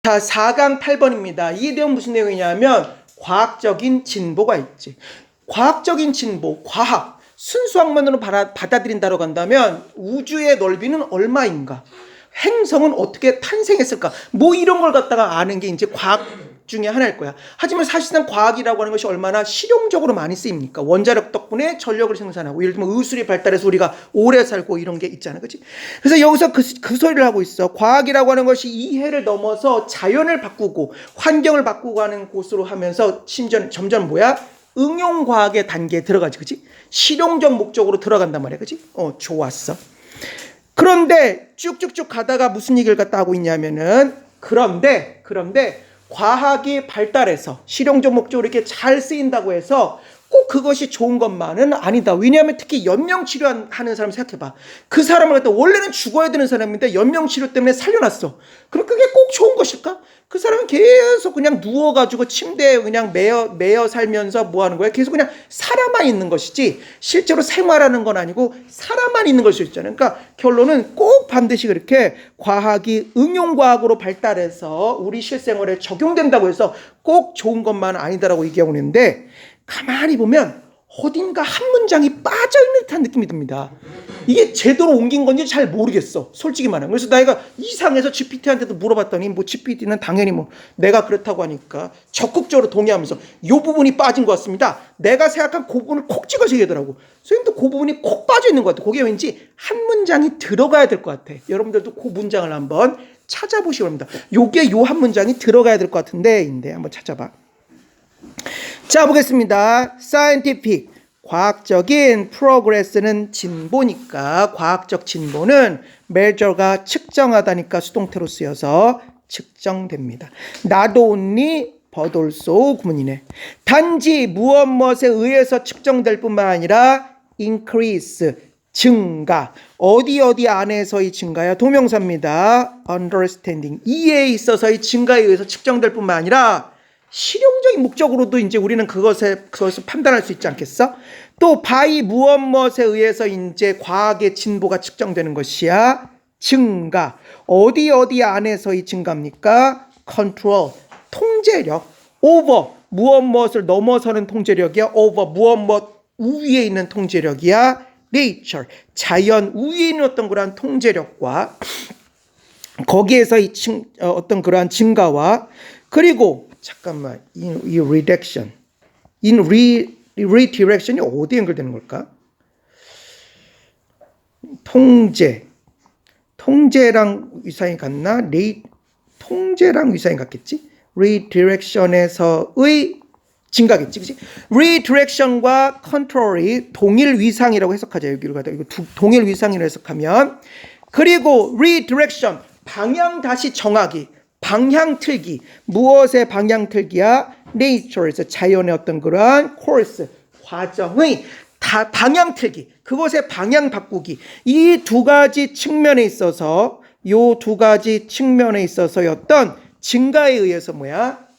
자, 4강 8번입니다. 이 내용 무슨 내용이냐면 과학적인 진보가 있지. 과학적인 진보, 과학, 순수학만으로 받아들인다고 한다면 우주의 넓이는 얼마인가? 행성은 어떻게 탄생했을까? 뭐 이런 걸 갖다가 아는 게 이제 과학 중에 하나일 거야. 하지만 사실상 과학이라고 하는 것이 얼마나 실용적으로 많이 쓰입니까? 원자력 덕분에 전력을 생산하고, 예를 들면 의술이 발달해서 우리가 오래 살고 이런 게 있잖아, 그렇지? 그래서 여기서 그 소리를 하고 있어. 과학이라고 하는 것이 이해를 넘어서 자연을 바꾸고 환경을 바꾸고 하는 곳으로 하면서 점점 뭐야? 응용과학의 단계에 들어가지, 그렇지? 실용적 목적으로 들어간단 말이야, 그렇지? 좋았어. 그런데 쭉쭉쭉 가다가 무슨 얘기를 갖다 하고 있냐면은 그런데 과학이 발달해서 실용적 목적으로 이렇게 잘 쓰인다고 해서 꼭 그것이 좋은 것만은 아니다. 왜냐하면 특히 연명치료하는 사람 생각해봐. 그 사람을 갖다 원래는 죽어야 되는 사람인데 연명치료 때문에 살려놨어. 그럼 그게 꼭 좋은 것일까? 그 사람은 계속 그냥 누워가지고 침대에 그냥 매여 살면서 뭐 하는 거야? 계속 그냥 살아만 있는 것이지 실제로 생활하는 건 아니고 살아만 있는 것일 수 있잖아요. 그러니까 결론은 꼭 반드시 그렇게 과학이 응용과학으로 발달해서 우리 실생활에 적용된다고 해서 꼭 좋은 것만 아니다라고 얘기하고 있는데 가만히 보면 어딘가 한 문장이 빠져있는 듯한 느낌이 듭니다. 이게 제대로 옮긴 건지 잘 모르겠어, 솔직히 말하면. 그래서 내가 이상해서 GPT한테도 물어봤더니 뭐 GPT는 당연히 뭐 내가 그렇다고 하니까 적극적으로 동의하면서 이 부분이 빠진 것 같습니다. 내가 생각한 그 부분을 콕 찍어서 얘기하더라고. 선생님도 그 부분이 콕 빠져있는 것 같아. 거기에 왠지 한 문장이 들어가야 될 것 같아. 여러분들도 그 문장을 한번 찾아보시기 바랍니다. 요게 요 한 문장이 들어가야 될 것 같은데 한번 찾아봐. 자, 보겠습니다. scientific, 과학적인 progress는 진보니까 과학적 진보는 measure가 측정하다니까 수동태로 쓰여서 측정됩니다. not only but also 구문이네. 단지 무엇에 의해서 측정될 뿐만 아니라 increase, 증가. 어디 안에서의 증가야? 동명사입니다. understanding, 이해에 있어서의 증가에 의해서 측정될 뿐만 아니라 실용적인 목적으로도 이제 우리는 그것을 판단할 수 있지 않겠어? 또 by 무엇에 의해서 이제 과학의 진보가 측정되는 것이야? 증가. 어디 안에서의 증가입니까? control, 통제력. over, 무엇을 넘어서는 통제력이야? over, 무엇 우위에 있는 통제력이야? nature, 자연 우위에 있는 어떤 그러한 통제력과 거기에서 어떤 그러한 증가와 그리고 잠깐만, 이 reduction, redirection이 어디에 연결되는 걸까? 통제랑 위상이 같나? 통제랑 위상이 같겠지? redirection에서의 증가겠지, 그치? redirection과 control이 동일 위상이라고 해석하자. 여기로 가다 이거 동일 위상이라고 해석하면 그리고 redirection, 방향 다시 정하기. 방향 틀기. 무엇의 방향 틀기야? nature에서 자연의 어떤 그러한 course, 과정의 방향 틀기. 그것의 방향 바꾸기. 이 두 가지 측면에 있어서 어떤 증가에 의해서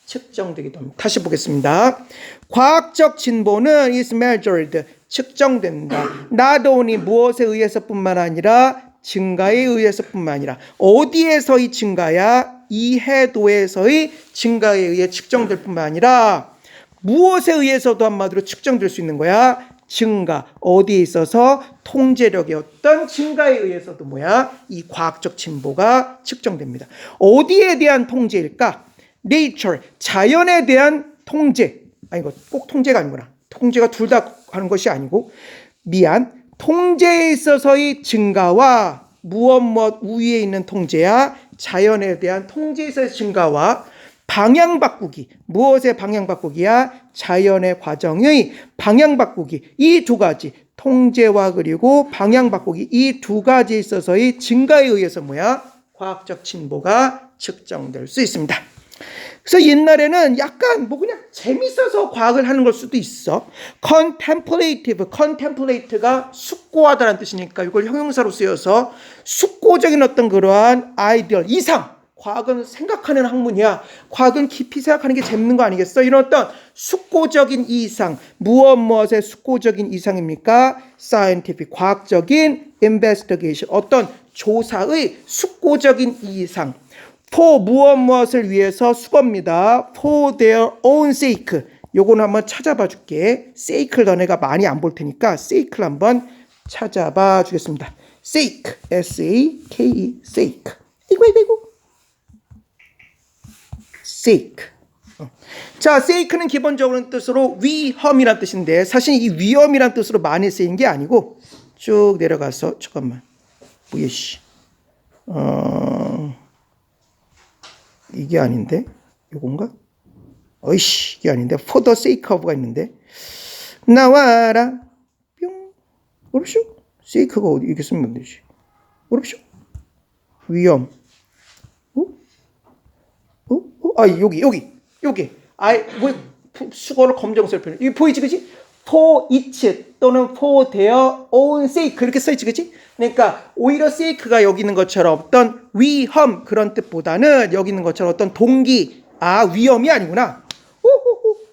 측정되기도 합니다. 다시 보겠습니다. 과학적 진보는 is measured, 측정된다. not only 무엇에 의해서뿐만 아니라 증가에 의해서뿐만 아니라 어디에서의 증가야? 이해도에서의 증가에 의해 측정될 뿐만 아니라 무엇에 의해서도 한마디로 측정될 수 있는 거야? 증가. 어디에 있어서? 통제력의 어떤 증가에 의해서도 이 과학적 진보가 측정됩니다. 어디에 대한 통제일까? nature, 자연에 대한 통제. 이거 꼭 통제가 아니구나. 통제가 둘 다 하는 것이 아니고 통제에 있어서의 증가와 무엇 우위에 있는 통제야? 자연에 대한 통제에 있어서의 증가와 방향 바꾸기. 무엇의 방향 바꾸기야? 자연의 과정의 방향 바꾸기. 이 두 가지, 통제와 그리고 방향 바꾸기, 이 두 가지에 있어서의 증가에 의해서 과학적 진보가 측정될 수 있습니다. 그래서 옛날에는 약간 그냥 재밌어서 과학을 하는 걸 수도 있어. contemplate가 숙고하다라는 뜻이니까 이걸 형용사로 쓰여서 숙고적인 어떤 그러한 아이디어, 이상. 과학은 생각하는 학문이야. 과학은 깊이 생각하는 게 재밌는 거 아니겠어? 이런 어떤 숙고적인 이상. 무엇의 숙고적인 이상입니까? scientific, 과학적인 investigation, 어떤 조사의 숙고적인 이상. for 무엇 무엇을 위해서 수거입니다. for their own sake. 요거는 한번 찾아봐 줄게. sake를 너네가 많이 안 볼 테니까 sake를 한번 찾아봐 주겠습니다. sake, S-A-K-E, sake. 이거. sake. 자, sake는 기본적으로는 뜻으로 위험이란 뜻인데 사실 이 위험이란 뜻으로 많이 쓰인 게 아니고 쭉 내려가서 잠깐만. 뭐야 씨. 이게 아닌데? 요건가? 어이씨, 이게 아닌데. for the sake of가 있는데. 나와라. 뿅. 어렵쇼? sake가 어디 이렇게 쓰면 되지. 어렵쇼? 위험. 아, 여기. 뭐 수거를 검정색 표현. 이게 보이지, 그지? for each 또는 for their own sake 그렇게 써있지, 그지? 그러니까 오히려 sake가 여기 있는 것처럼 어떤 위험 그런 뜻보다는 여기 있는 것처럼 어떤 동기, 위험이 아니구나.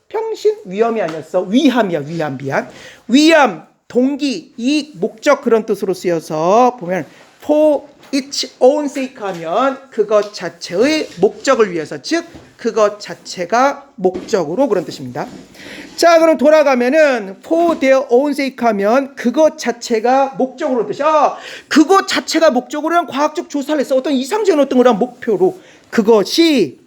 평신 위험이 아니었어. 위함이야, 미안. 위험, 동기, 이익, 목적 그런 뜻으로 쓰여서 보면 for its own sake 하면 그것 자체의 목적을 위해서, 즉 그것 자체가 목적으로 그런 뜻입니다. 자, 그럼 돌아가면은 for their own sake 하면 그것 자체가 목적으로 뜻이야. 그것 자체가 목적으로는 과학적 조사를 해서 어떤 이상적인 어떤 그런 목표로 그것이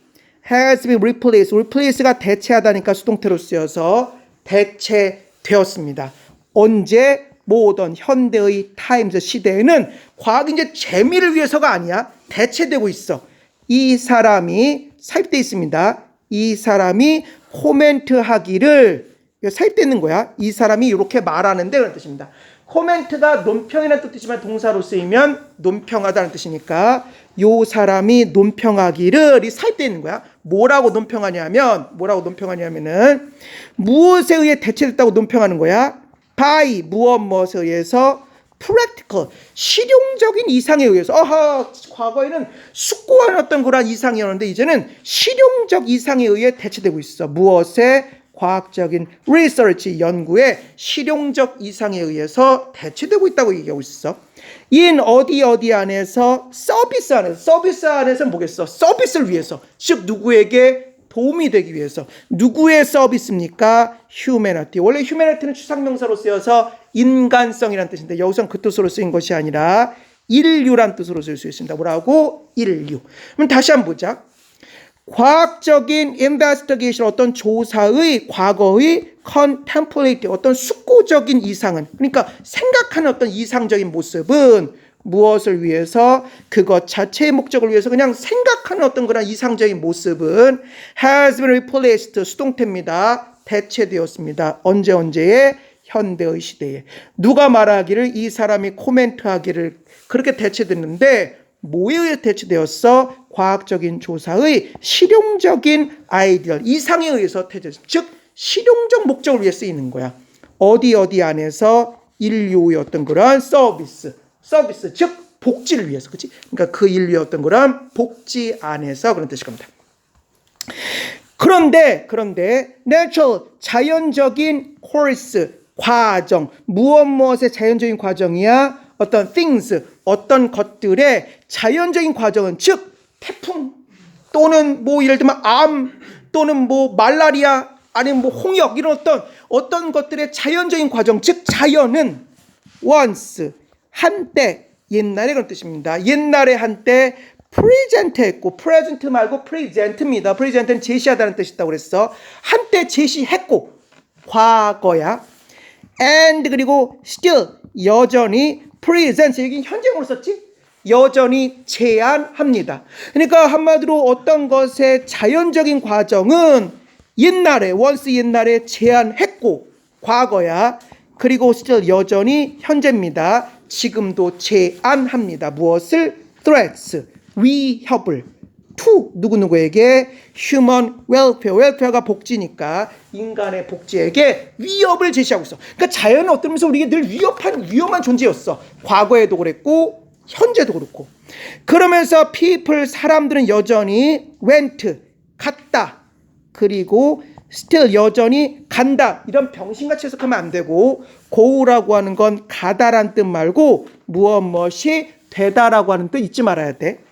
has been replaced. replace가 대체하다니까 수동태로 쓰여서 대체되었습니다. 언제? 모던 현대의 타임스 시대에는 과학이 이제 재미를 위해서가 아니야. 대체되고 있어. 이 사람이 삽입되어 있습니다. 이 사람이 코멘트하기를 삽입되어 있는 거야. 이 사람이 이렇게 말하는데 그런 뜻입니다. 코멘트가 논평이라는 뜻이지만 동사로 쓰이면 논평하다는 뜻이니까 요 사람이 논평하기를 이 삽입되어 있는 거야. 뭐라고 논평하냐면은 무엇에 의해 대체됐다고 논평하는 거야. by 무엇에 의해서 practical 실용적인 이상에 의해서 과거에는 숙고한 어떤 그런 이상이었는데 이제는 실용적 이상에 의해 대체되고 있어. 무엇에? 과학적인 research 연구에 실용적 이상에 의해서 대체되고 있다고 얘기하고 있어. in 어디 안에서 서비스 안에서 뭐겠어? 서비스를 위해서, 즉 누구에게 도움이 되기 위해서. 누구의 서비스입니까? humanity. 원래 humanity는 추상명사로 쓰여서 인간성이라는 뜻인데 여기서는 그 뜻으로 쓰인 것이 아니라 인류란 뜻으로 쓸 수 있습니다. 뭐라고? 인류. 그럼 다시 한번 보자. 과학적인 investigation, 어떤 조사의 과거의 contemplate, 어떤 숙고적인 이상은, 그러니까 생각하는 어떤 이상적인 모습은 무엇을 위해서? 그것 자체의 목적을 위해서 그냥 생각하는 어떤 그런 이상적인 모습은 has been replaced, 수동태입니다. 대체되었습니다. 언제에? 현대의 시대에. 누가 말하기를, 이 사람이 코멘트하기를 그렇게 대체됐는데 뭐에 의해 대체되었어? 과학적인 조사의 실용적인 아이디어, 이상에 의해서 대체됐어. 즉 실용적 목적을 위해 쓰이는 거야. 어디 안에서? 인류의 어떤 그런 서비스, 즉 복지를 위해서, 그렇지? 그러니까 그 인류의 어떤 그런 복지 안에서 그런 뜻일 겁니다. 그런데 natural 자연적인 course 과정, 무엇의 자연적인 과정이야? 어떤 things, 어떤 것들의 자연적인 과정은, 즉 태풍 또는 뭐 예를 들면 암 또는 뭐 말라리아 아니면 뭐 홍역 이런 어떤 것들의 자연적인 과정, 즉 자연은 once 한때, 옛날에 그런 뜻입니다. 옛날에 한때 present 했고, present 말고 present입니다. present는 제시하다는 뜻이 있다고 그랬어. 한때 제시했고 과거야. and 그리고 still 여전히 present, 여기 현재형으로 썼지? 여전히 제한합니다. 그러니까 한마디로 어떤 것의 자연적인 과정은 옛날에 제한했고 과거야. 그리고 still 여전히 현재입니다. 지금도 제한합니다. 무엇을? threats 위협을 to 누구에게? human welfare가 복지니까 인간의 복지에게 위협을 제시하고 있어. 그러니까 자연은 어떤 면에서 우리에게 늘 위험한 존재였어. 과거에도 그랬고 현재도 그렇고. 그러면서 people 사람들은 여전히 went 갔다. 그리고 still 여전히 간다. 이런 병신같이 해석하면 안 되고, go라고 하는 건 가다란 뜻 말고 무엇이 되다라고 하는 뜻 잊지 말아야 돼.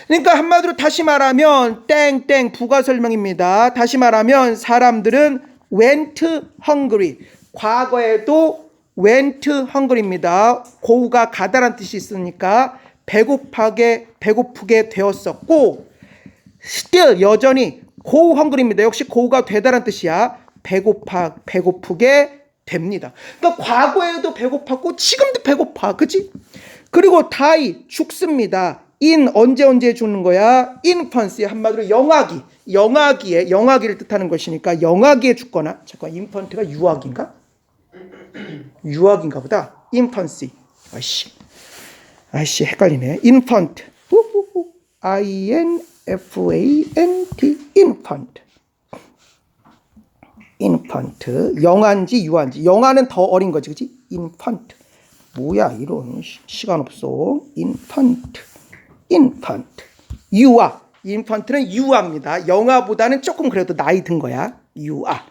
그러니까 한마디로 다시 말하면 땡땡 부가 설명입니다. 다시 말하면 사람들은 went hungry. 과거에도 went hungry입니다. 고우가 가다란 뜻이 있으니까 배고프게 되었었고 still 여전히 go hungry입니다. 역시 go가 되다란 뜻이야. 배고프게 됩니다. 그러니까 과거에도 배고팠고 지금도 배고파. 그치? 그리고 die 죽습니다. in 언제 죽는 거야? infancy 한마디로 영아기를 뜻하는 것이니까 영아기에 죽거나 잠깐 infant가 유아기인가? 유아기인가 보다. infancy. 아이씨 헷갈리네. infant. infant. infant. 영아인지 유아인지. 영아는 더 어린 거지. 그치? infant. 뭐야 이런 시간 없어. infant. 유아. infant는 유아입니다. 영아보다는 조금 그래도 나이 든 거야. 유아.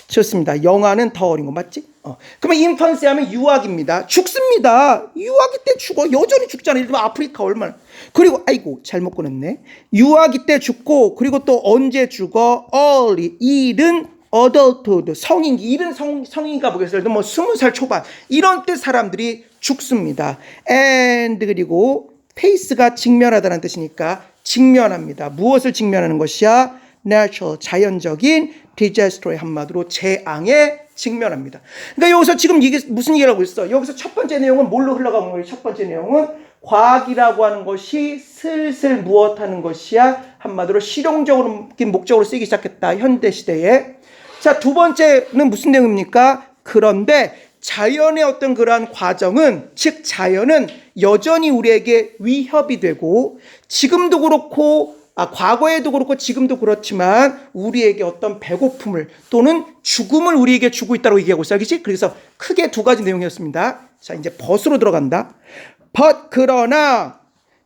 좋습니다. 영아는 더 어린 거 맞지? 그러면 infancy 하면 유아기입니다. 죽습니다. 유아기 때 죽어. 여전히 죽잖아. 예를 들면 아프리카 얼마나. 그리고 아이고 잘못 꺼냈네. 유아기 때 죽고 그리고 또 언제 죽어? early. 이른 adulthood. 성인기. 이른 성인기가 뭐겠어요? 예를 들면 뭐 20살 초반. 이런 때 사람들이 죽습니다. and 그리고 face가 직면하다는 뜻이니까 직면합니다. 무엇을 직면하는 것이야? natural, 자연적인 disaster의 한마디로 재앙에 직면합니다. 그러니까 여기서 지금 이게 무슨 얘기를 하고 있어? 여기서 첫 번째 내용은 뭘로 흘러가는 거예요? 첫 번째 내용은 과학이라고 하는 것이 슬슬 무엇하는 것이야? 한마디로 실용적인 목적으로 쓰이기 시작했다. 현대시대에. 자, 두 번째는 무슨 내용입니까? 그런데 자연의 어떤 그러한 과정은, 즉 자연은 여전히 우리에게 위협이 되고 지금도 그렇고 과거에도 그렇고 지금도 그렇지만 우리에게 어떤 배고픔을 또는 죽음을 우리에게 주고 있다고 얘기하고 있어요. 그렇지? 그래서 크게 두 가지 내용이었습니다. 자, 이제 벗으로 들어간다. But 그러나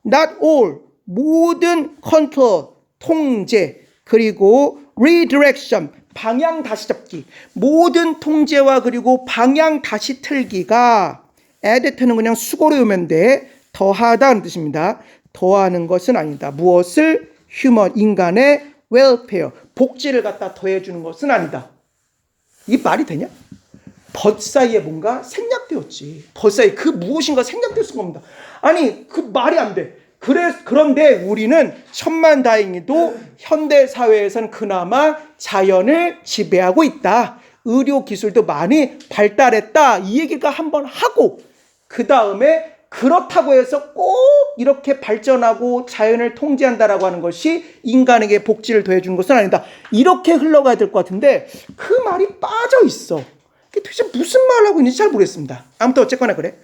not all 모든 컨트롤 통제 그리고 redirection 방향 다시 잡기 모든 통제와 그리고 방향 다시 틀기가 add는 그냥 수고로 외우면 돼. 더하다는 뜻입니다. 더하는 것은 아니다. 무엇을? human 인간의 welfare 복지를 갖다 더해주는 것은 아니다. 이 말이 되냐? 벗 사이에 뭔가 생략되었지. 벗 사이에 그 무엇인가 생략되었을 겁니다. 아니 그 말이 안 돼. 그런데 우리는 천만다행히도 현대 사회에서는 그나마 자연을 지배하고 있다. 의료 기술도 많이 발달했다. 이 얘기가 한번 하고 그 다음에 그렇다고 해서 꼭 이렇게 발전하고 자연을 통제한다라고 하는 것이 인간에게 복지를 더해주는 것은 아니다. 이렇게 흘러가야 될 것 같은데 그 말이 빠져 있어. 도대체 무슨 말을 하고 있는지 잘 모르겠습니다. 아무튼 어쨌거나 그래.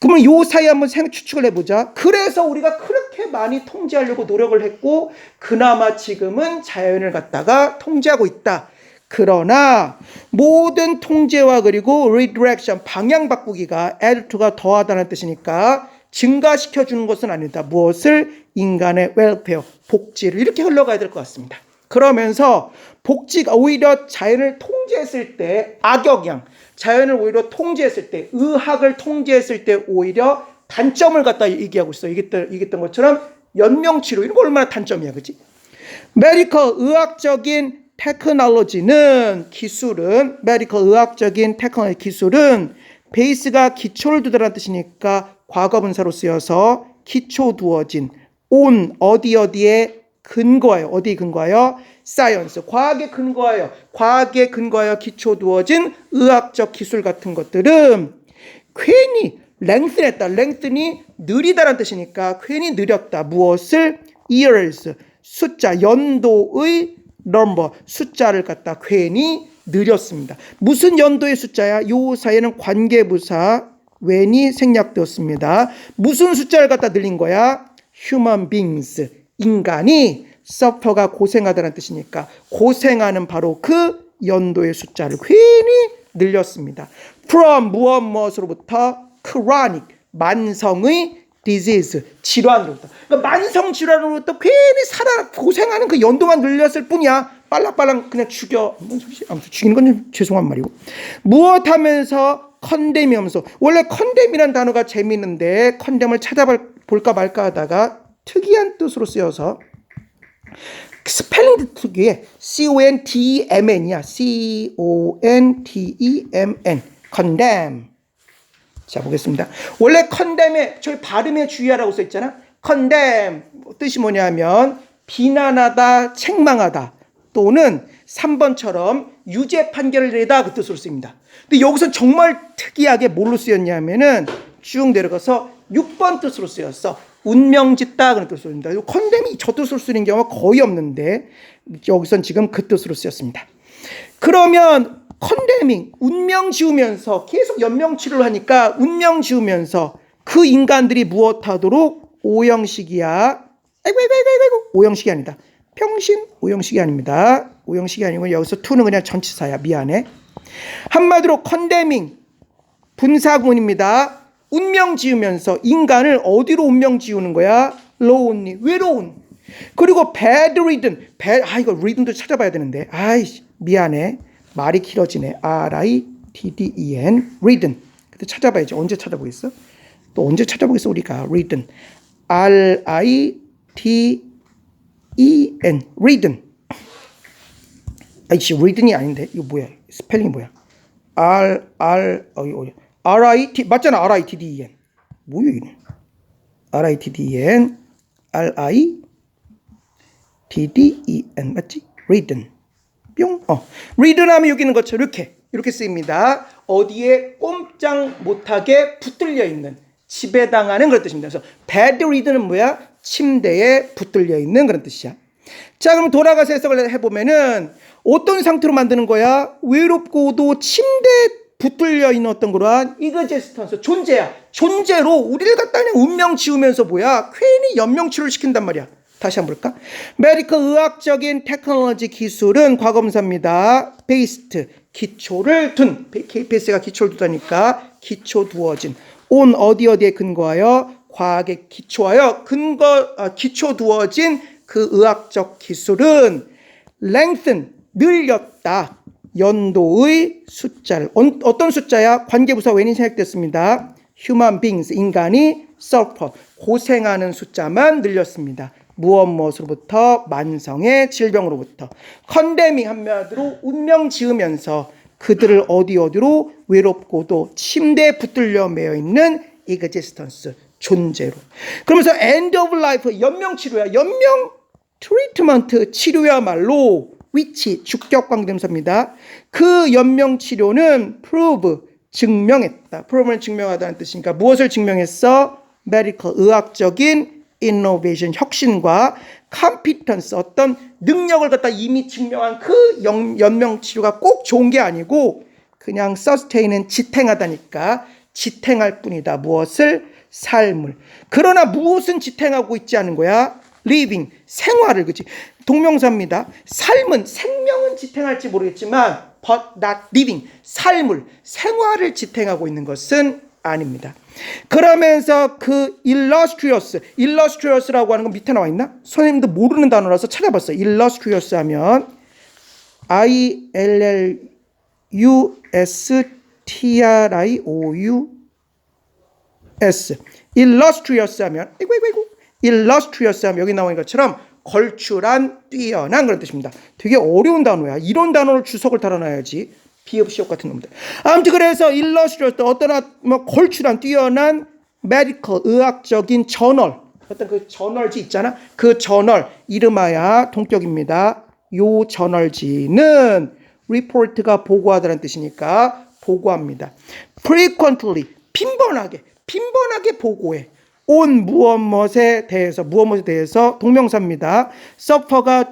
그러면 요 사이 한번 추측을 해보자. 그래서 우리가 그렇게 많이 통제하려고 노력을 했고 그나마 지금은 자연을 갖다가 통제하고 있다. 그러나 모든 통제와 그리고 redirection 방향 바꾸기가 add to가 더하다는 뜻이니까 증가시켜주는 것은 아니다. 무엇을? 인간의 welfare 복지를 이렇게 흘러가야 될 것 같습니다. 그러면서 복지가 오히려 자연을 통제했을 때 악영향 자연을 오히려 통제했을 때 의학을 통제했을 때 오히려 단점을 갖다 얘기하고 있어. 얘기했던 것처럼 연명치료 이런 거 얼마나 단점이야. 그치? medical 의학적인 테크놀로지는 기술은 medical 의학적인 테크놀로지 기술은 베이스가 기초를 두다라는 뜻이니까 과거분사로 쓰여서 기초 두어진 on 어디에 근거하여 어디에 근거하여 사이언스 과학에 근거하여 기초 두어진 의학적 기술 같은 것들은 괜히 lengthen했다. lengthen이 느리다라는 뜻이니까 괜히 느렸다. 무엇을? years 숫자 연도의 number 숫자를 갖다 괜히 느렸습니다. 무슨 연도의 숫자야? 요 사이에는 관계부사 when이 생략되었습니다. 무슨 숫자를 갖다 늘린 거야? human beings 인간이 suffer가 고생하다는 뜻이니까 고생하는 바로 그 연도의 숫자를 괜히 늘렸습니다. from 무엇으로부터 chronic 만성의 disease 질환으로부터 그러니까 만성 질환으로부터 괜히 고생하는 그 연도만 늘렸을 뿐이야. 빨랑빨랑 그냥 죽여. 아무튼 죽이는 건 좀 죄송한 말이고 무엇하면서 컨뎀이 하면서 원래 컨뎀이라는 단어가 재미있는데 컨뎀을 찾아볼까 말까 하다가 특이한 뜻으로 쓰여서 스펠링도 특유의 contemn이야. contemn. condemn. 자, 보겠습니다. 원래 condemn에 저희 발음에 주의하라고 써 있잖아. condemn 뜻이 뭐냐면 비난하다, 책망하다 또는 3번처럼 유죄 판결을 내다 그 뜻으로 쓰입니다. 근데 여기서 정말 특이하게 뭘로 쓰였냐면은 쭉 내려가서 6번 뜻으로 쓰였어. 운명짓다 그런 뜻으로 씁니다. 컨뎀이 저 뜻으로 쓰는 경우가 거의 없는데 여기선 지금 그 뜻으로 쓰였습니다. 그러면 컨데밍 운명 지우면서 계속 연명 치료를 하니까 운명 지우면서 그 인간들이 무엇하도록 오형식이야. 아이고 오형식이 아니다. 평신 오형식이 아닙니다. 오형식이 아니고 여기서 to는 그냥 전치사야. 미안해. 한마디로 컨데밍 분사구문입니다. 운명 지으면서 인간을 어디로 운명 지우는 거야? lonely, 외로운. 그리고 bedridden, 이거 ridden도 찾아봐야 되는데, 미안해. 말이 길어지네. ridden, ridden. 그때 찾아봐야지. 언제 찾아보겠어? 또 언제 찾아보겠어 우리가? ridden, ridden, ridden. ridden이 아닌데 이거 뭐야? 스펠링이 뭐야? RIT 맞잖아. RITDEN 뭐야 이게? RITDEN RITDEN 맞지? ridden 뿅. ridden 하면 여기 있는 것처럼 이렇게 쓰입니다. 어디에 꼼짝 못하게 붙들려 있는 지배당하는 그런 뜻입니다. 그래서 bedridden은 뭐야? 침대에 붙들려 있는 그런 뜻이야. 자, 그럼 돌아가서 해석을 해보면은 어떤 상태로 만드는 거야? 외롭고도 침대에 붙들려 있는 어떤 그러한 이그제스턴스 존재야. 존재로 우리를 갖다 그냥 운명 지우면서 뭐야? 괜히 연명치료를 시킨단 말이야. 다시 한번 볼까? 메디컬 의학적인 테크놀로지 기술은 과거분사입니다. 베이스트 기초를 둔. 베이스가 기초를 두다니까 기초 두어진. 온 어디에 근거하여 과학에 기초하여 기초 두어진 그 의학적 기술은 lengthen 늘렸다. 연도의 숫자를 어떤 숫자야? 관계부사 웬이 생략됐습니다. human beings 인간이 suffer 고생하는 숫자만 늘렸습니다. 무엇으로부터? 만성의 질병으로부터. condemning 한마디로 운명 지으면서 그들을 어디로 외롭고도 침대에 붙들려 매여 있는 existence 존재로. 그러면서 end of life 연명 치료야. 연명 트리트먼트 치료야말로 which 주격관계대명사입니다. 그 연명 치료는 prove 증명했다. prove는 증명하다는 뜻이니까 무엇을 증명했어? medical 의학적인 innovation 혁신과 competence 어떤 능력을 갖다 이미 증명한 그 연명 치료가 꼭 좋은 게 아니고 그냥 sustain은 지탱하다니까 지탱할 뿐이다. 무엇을? 삶을. 그러나 무엇은 지탱하고 있지 않은 거야? living 생활을. 그치? 동명사입니다. 삶은 생명은 지탱할지 모르겠지만 but not living 삶을 생활을 지탱하고 있는 것은 아닙니다. 그러면서 그 illustrious라고 하는 건 밑에 나와 있나? 선생님도 모르는 단어라서 찾아봤어요. illustrious 하면 illustrious illustrious 하면 illustrious 하면 여기 나오는 것처럼 걸출한, 뛰어난 그런 뜻입니다. 되게 어려운 단어야. 이런 단어를 주석을 달아놔야지. 비읍시옷 같은 놈들. 아무튼 그래서 illustrious 어떤 걸출한, 뛰어난 medical 의학적인 저널 어떤 그 저널지 있잖아. 그 저널 이름하여 동격입니다. 요 저널지는 report가 보고하다는 뜻이니까 보고합니다. frequently 빈번하게 보고해. 온 무엇에 대해서 동명사입니다. suffer가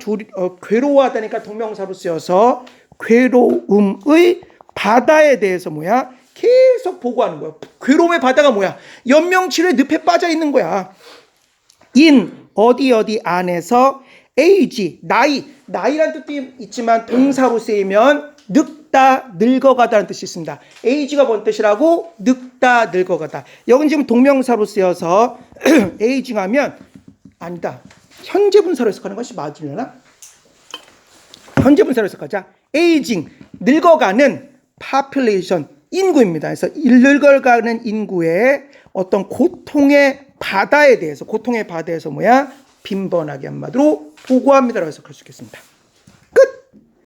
괴로워하다니까 동명사로 쓰여서 괴로움의 바다에 대해서 뭐야? 계속 보고하는 거야. 괴로움의 바다가 뭐야? 연명치료의 늪에 빠져 있는 거야. in 어디 안에서 age 나이란 뜻이 있지만 동사로 쓰이면 늙다 늙어가다는 뜻이 있습니다. age가 뭔 뜻이라고? 늙다 늙어가다. 여긴 지금 동명사로 쓰여서 aging 하면 아니다. 현재 분사로 해석하는 것이 맞으려나? 현재 분사로 해석하자. aging 늙어가는 population 인구입니다. 그래서 늙어가는 인구의 어떤 고통의 바다에 대해서, 고통의 바다에서 뭐야? 빈번하게 한마디로 보고합니다라고 해석할 수 있겠습니다.